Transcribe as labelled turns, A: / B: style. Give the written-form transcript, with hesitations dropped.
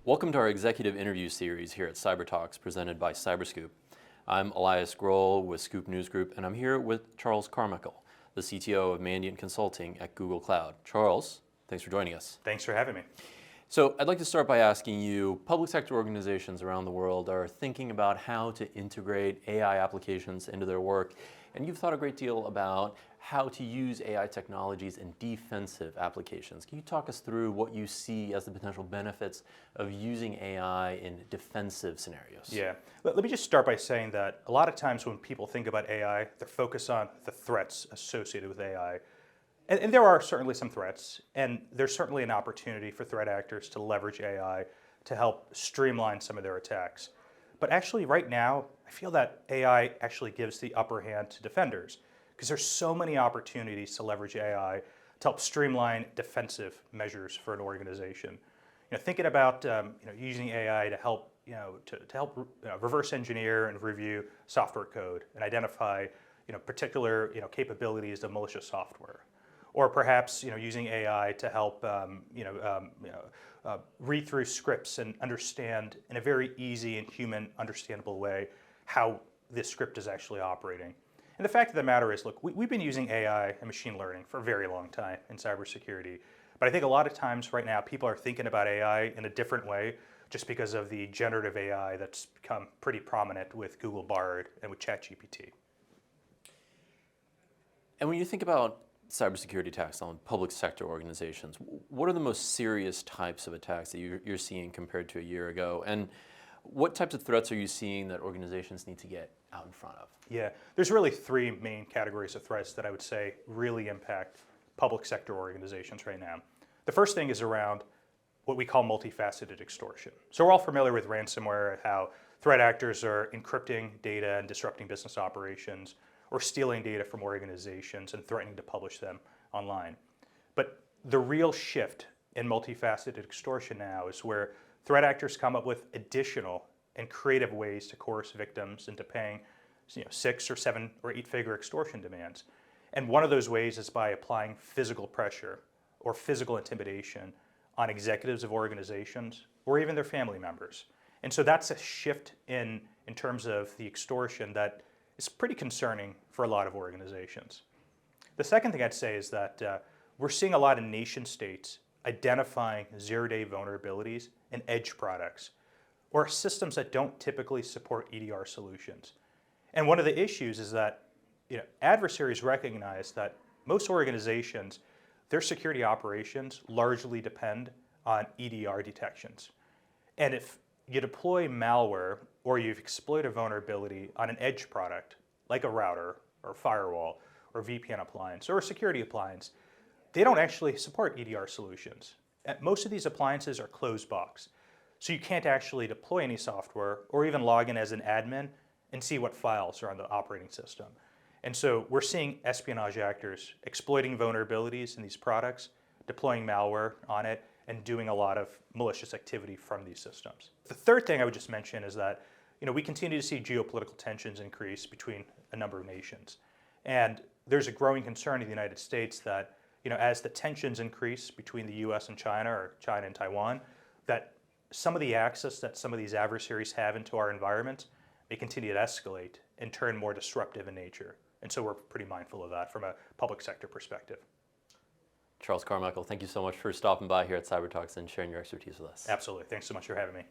A: Welcome to our executive interview series here at CyberTalks presented by Cyberscoop. I'm Elias Grohl with Scoop News Group, and I'm here with Charles Carmakal, the CTO of Mandiant Consulting at Google Cloud. Charles, thanks for joining us.
B: Thanks for having me.
A: So I'd like to start by asking you, public sector organizations around the world are thinking about how to integrate AI applications into their work, and you've thought a great deal about how to use AI technologies in defensive applications. Can you talk us through what you see as the potential benefits of using AI in defensive scenarios?
B: Yeah, let me just start by saying that a lot of times when people think about AI, they're focused on the threats associated with AI. And there are certainly some threats, and there's certainly an opportunity for threat actors to leverage AI to help streamline some of their attacks. But actually right now, I feel that AI actually gives the upper hand to defenders because there's so many opportunities to leverage AI to help streamline defensive measures for an organization. Thinking about using AI to help reverse engineer and review software code and identify particular capabilities of malicious software. Or perhaps using AI to help read through scripts and understand in a very easy and human understandable way how this script is actually operating. And the fact of the matter is, look, we've been using AI and machine learning for a very long time in cybersecurity. But I think a lot of times right now people are thinking about AI in a different way just because of the generative AI that's become pretty prominent with Google Bard and with ChatGPT.
A: And when you think about cybersecurity attacks on public sector organizations, what are the most serious types of attacks that you're seeing compared to a year ago? And what types of threats are you seeing that organizations need to get out in front of?
B: Yeah, there's really three main categories of threats that I would say really impact public sector organizations right now. The first thing is around what we call multifaceted extortion. So we're all familiar with ransomware, how threat actors are encrypting data and disrupting business operations, or stealing data from organizations and threatening to publish them online. But the real shift in multifaceted extortion now is where threat actors come up with additional and creative ways to coerce victims into paying 6 or 7 or 8-figure extortion demands. And one of those ways is by applying physical pressure or physical intimidation on executives of organizations or even their family members. And so that's a shift in terms of the extortion that is pretty concerning for a lot of organizations. The second thing I'd say is that we're seeing a lot of nation states identifying zero-day vulnerabilities in edge products or systems that don't typically support EDR solutions. And one of the issues is that adversaries recognize that most organizations, their security operations largely depend on EDR detections. And if you deploy malware or you've exploited a vulnerability on an edge product, like a router or firewall or VPN appliance or a security appliance, they don't actually support EDR solutions. Most of these appliances are closed box. So you can't actually deploy any software or even log in as an admin and see what files are on the operating system. And so we're seeing espionage actors exploiting vulnerabilities in these products, deploying malware on it, and doing a lot of malicious activity from these systems. The third thing I would just mention is that we continue to see geopolitical tensions increase between a number of nations. And there's a growing concern in the United States that as the tensions increase between the US and China or China and Taiwan, that some of the access that some of these adversaries have into our environment may continue to escalate and turn more disruptive in nature. And so we're pretty mindful of that from a public sector perspective.
A: Charles Carmichael, thank you so much for stopping by here at CyberTalks and sharing your expertise with us.
B: Absolutely. Thanks so much for having me.